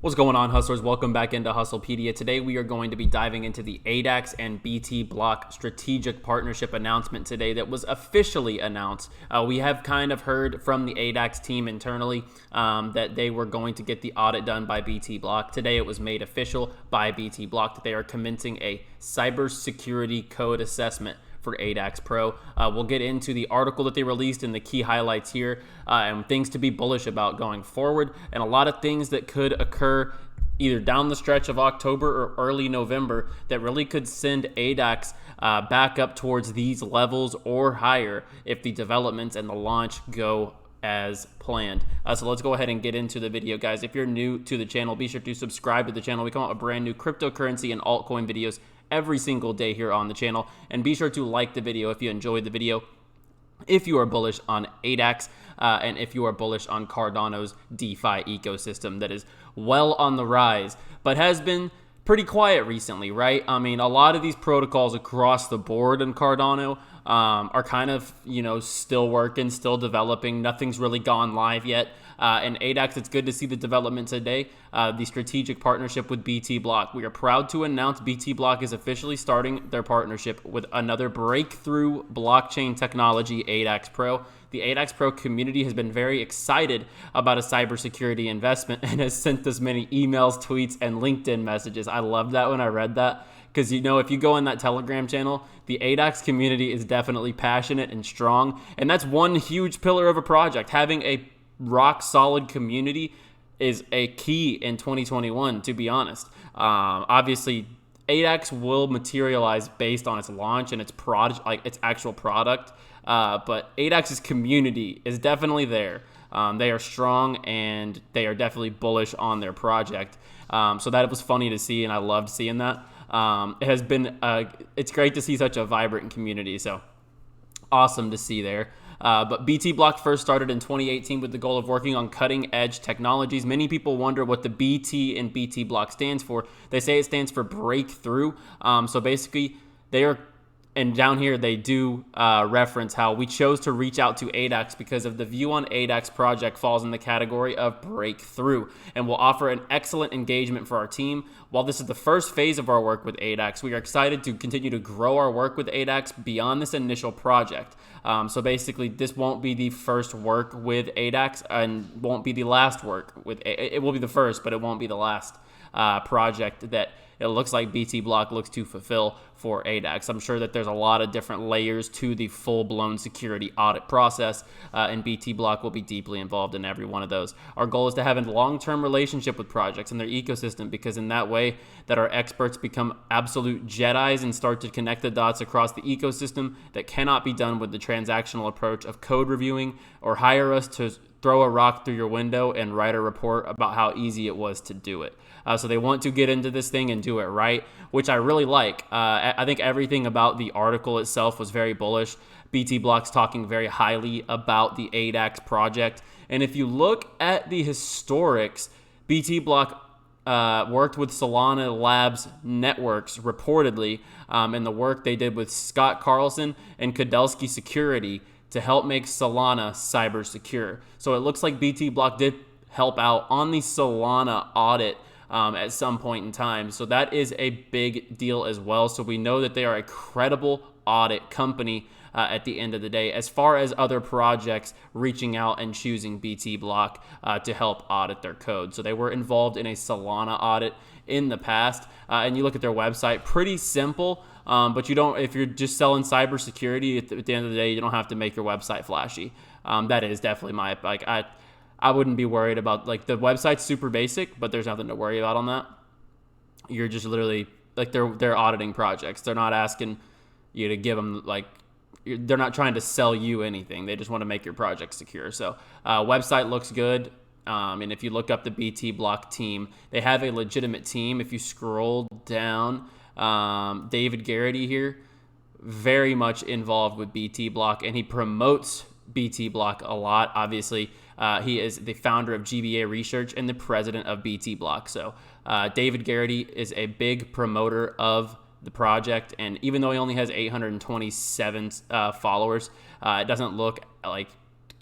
What's going on, hustlers? Welcome back into Hustlepedia. Today we are going to be diving into the ADAX and BT Block strategic partnership announcement today that was officially announced. We have kind of heard from the ADAX team internally that they were going to get the audit done by BT Block. Today it was made official by BT Block that they are commencing a cybersecurity code assessment for ADAX Pro. We'll get into the article that they released and the key highlights here and things to be bullish about going forward, and a lot of things that could occur either down the stretch of October or early November that really could send ADAX back up towards these levels or higher if the developments and the launch go as planned. So let's go ahead and get into the video, guys. If you're new to the channel, be sure to subscribe to the channel. We come out with brand new cryptocurrency and altcoin videos every single day here on the channel, and be sure to like the video if you enjoyed the video, if you are bullish on ADAX, and if you are bullish on Cardano's DeFi ecosystem that is well on the rise, but has been pretty quiet recently, right? I mean, a lot of these protocols across the board in Cardano are kind of, still working, still developing. Nothing's really gone live yet. And ADAX, it's good to see the development today, the strategic partnership with BT Block. We are proud to announce BT Block is officially starting their partnership with another breakthrough blockchain technology, ADAX Pro. The ADAX Pro community has been very excited about a cybersecurity investment and has sent us many emails, tweets, and LinkedIn messages. I loved that when I read that, because if you go in that Telegram channel, the ADAX community is definitely passionate and strong, and that's one huge pillar of a project. Having a rock solid community is a key in 2021, to be honest. Obviously, ADAX will materialize based on its launch and its its actual product. But ADAX's community is definitely there. They are strong and they are definitely bullish on their project. So that was funny to see, and I loved seeing that. It has been it's great to see such a vibrant community. So awesome to see there. But BT Block first started in 2018 with the goal of working on cutting-edge technologies. Many people wonder what the BT in BT Block stands for. They say it stands for breakthrough. So basically, they are, and down here they do reference how we chose to reach out to ADAX because of the view on ADAX project falls in the category of breakthrough and will offer an excellent engagement for our team. While this is the first phase of our work with ADAX, we are excited to continue to grow our work with ADAX beyond this initial project. So basically, this won't be the first work with ADAX and won't be the last work with it will be the first, but it won't be the last project that it looks like BT Block looks to fulfill for ADAX. I'm sure that there's a lot of different layers to the full-blown security audit process, and BT Block will be deeply involved in every one of those. Our goal is to have a long-term relationship with projects and their ecosystem, because in that way that our experts become absolute Jedis and start to connect the dots across the ecosystem that cannot be done with the transactional approach of code reviewing, or hire us to throw a rock through your window and write a report about how easy it was to do it. So they want to get into this thing and do it right, which I really like. I think everything about the article itself was very bullish. BT Block's talking very highly about the ADAX project. And if you look at the historics, BT Block worked with Solana Labs Networks reportedly in the work they did with Scott Carlson and Kudelski Security to help make Solana cyber secure. So it looks like BT Block did help out on the Solana audit at some point in time. So that is a big deal as well. So we know that they are a credible audit company at the end of the day, as far as other projects reaching out and choosing BT Block to help audit their code. So they were involved in a Solana audit in the past, and you look at their website, pretty simple. But you don't, if you're just selling cybersecurity, at the end of the day, you don't have to make your website flashy. That is definitely I wouldn't be worried about, the website's super basic, but there's nothing to worry about on that. You're just literally, they're auditing projects. They're not asking you to give them, they're not trying to sell you anything. They just want to make your project secure. So website looks good. And if you look up the BT Block team, they have a legitimate team. If you scroll down, David Garrity here, very much involved with BT Block, and he promotes BT Block a lot. Obviously, he is the founder of GBA Research and the president of BT Block. So David Garrity is a big promoter of the project, and even though he only has 827 followers, it doesn't look like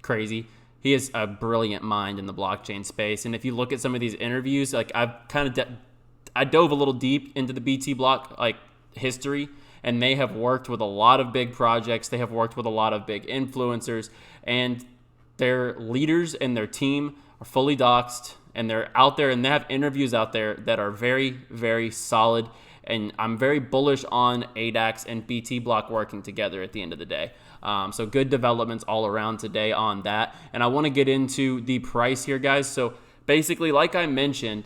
crazy. he is a brilliant mind in the blockchain space. And if you look at some of these interviews, like I've kind of I dove a little deep into the BT block like history, and they have worked with a lot of big projects. They have worked with a lot of big influencers, and their leaders and their team are fully doxed, and they're out there, and they have interviews out there that are very, very solid. And I'm very bullish on ADAX and BT block working together at the end of the day. So good developments all around today on that. And I want to get into the price here, guys. So basically, like I mentioned,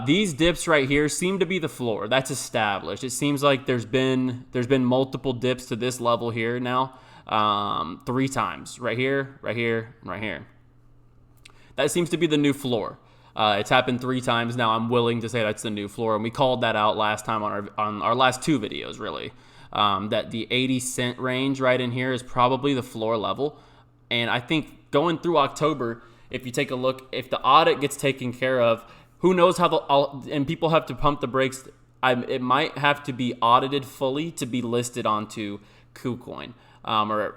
these dips right here seem to be the floor. That's established. It seems like there's been multiple dips to this level here now, 3 times. Right here, right here, right here. That seems to be the new floor. It's happened 3 times now. I'm willing to say that's the new floor, and we called that out last time on our last 2 videos, really. That the 80-cent range right in here is probably the floor level. And I think going through October, if you take a look, if the audit gets taken care of, who knows how and people have to pump the brakes. It might have to be audited fully to be listed onto KuCoin or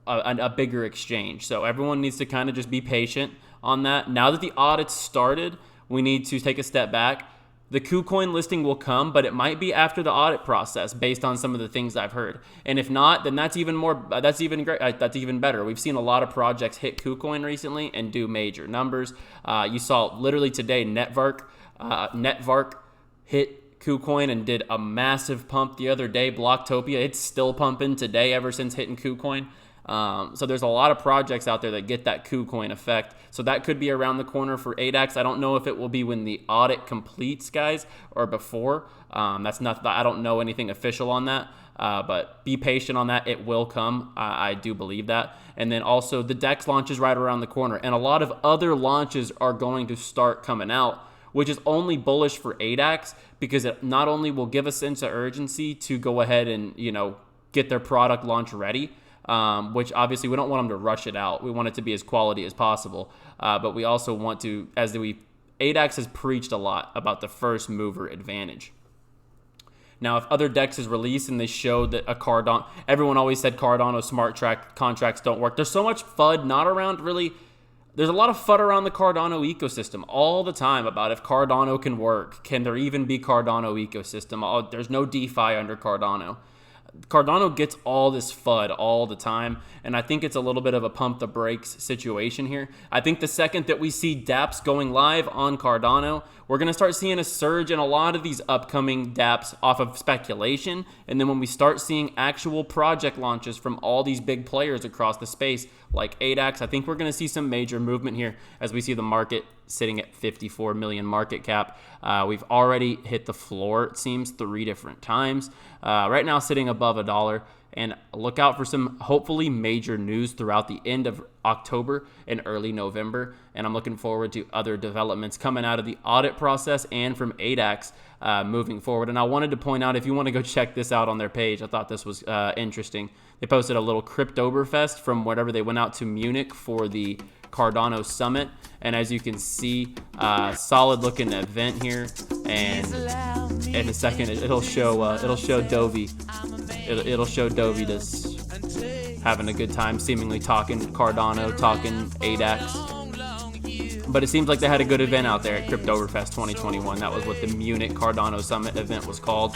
a bigger exchange. So everyone needs to kind of just be patient on that. Now that the audit's started, we need to take a step back. The KuCoin listing will come, but it might be after the audit process based on some of the things I've heard. And if not, then that's even more, that's even great. That's even better. We've seen a lot of projects hit KuCoin recently and do major numbers. You saw literally today, Netvark hit KuCoin and did a massive pump the other day. Blocktopia, it's still pumping today ever since hitting KuCoin. So there's a lot of projects out there that get that KuCoin effect. So that could be around the corner for ADAX. I don't know if it will be when the audit completes, guys, or before. That's not. I don't know anything official on that. But be patient on that. It will come. I do believe that. And then also the DEX launch is right around the corner, and a lot of other launches are going to start coming out, which is only bullish for ADAX because it not only will give a sense of urgency to go ahead and get their product launch ready. Which obviously we don't want them to rush it out. We want it to be as quality as possible. But we also want to, ADAX has preached a lot about the first mover advantage. Now, if other DEX is released and they show that a Cardano, everyone always said Cardano smart contracts don't work. There's so much FUD not around really. There's a lot of FUD around the Cardano ecosystem all the time about if Cardano can work. Can there even be Cardano ecosystem? There's no DeFi under Cardano. Cardano gets all this FUD all the time, and I think it's a little bit of a pump the brakes situation here. I think the second that we see dApps going live on Cardano, we're going to start seeing a surge in a lot of these upcoming dApps off of speculation, and then when we start seeing actual project launches from all these big players across the space like ADAX, I think we're going to see some major movement here as we see the market sitting at 54 million market cap. We've already hit the floor, it seems, 3 different times. Right now sitting above $1, and look out for some hopefully major news throughout the end of October and early November. And I'm looking forward to other developments coming out of the audit process and from ADAX moving forward. And I wanted to point out, if you want to go check this out on their page, I thought this was interesting. They posted a little Cryptoberfest from wherever they went out to Munich for the Cardano Summit, and as you can see, solid looking event here. And in a second, it'll show Dovey. It'll show Dovey just having a good time, seemingly talking Cardano, talking ADAX. But it seems like they had a good event out there at Cryptoberfest 2021. That was what the Munich Cardano Summit event was called.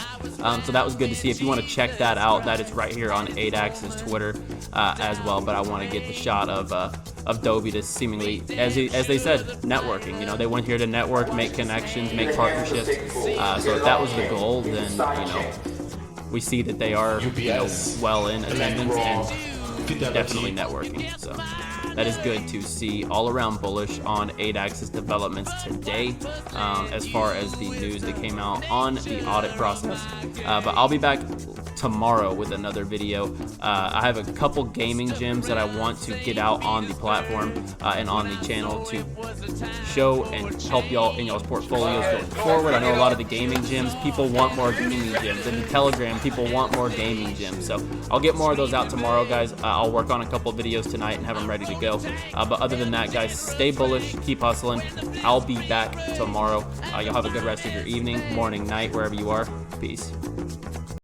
So that was good to see. If you want to check that out, that is right here on ADAX's Twitter as well. But I want to get the shot of Dovey to seemingly, as they said, networking. They went here to network, make connections, make partnerships. So if that was the goal, then we see that they are well in attendance and definitely networking. So that is good to see. All around bullish on ADAX's developments today as far as the news that came out on the audit process. But I'll be back tomorrow with another video. I have a couple gaming gems that I want to get out on the platform and on the channel to show and help y'all in y'all's portfolios going forward. I know a lot of the gaming gems, people want more gaming gems. In the Telegram, people want more gaming gems. So I'll get more of those out tomorrow, guys. I'll work on a couple videos tonight and have them ready to go. But other than that, guys, stay bullish, keep hustling. I'll be back tomorrow. You'll have a good rest of your evening, morning, night, wherever you are. Peace.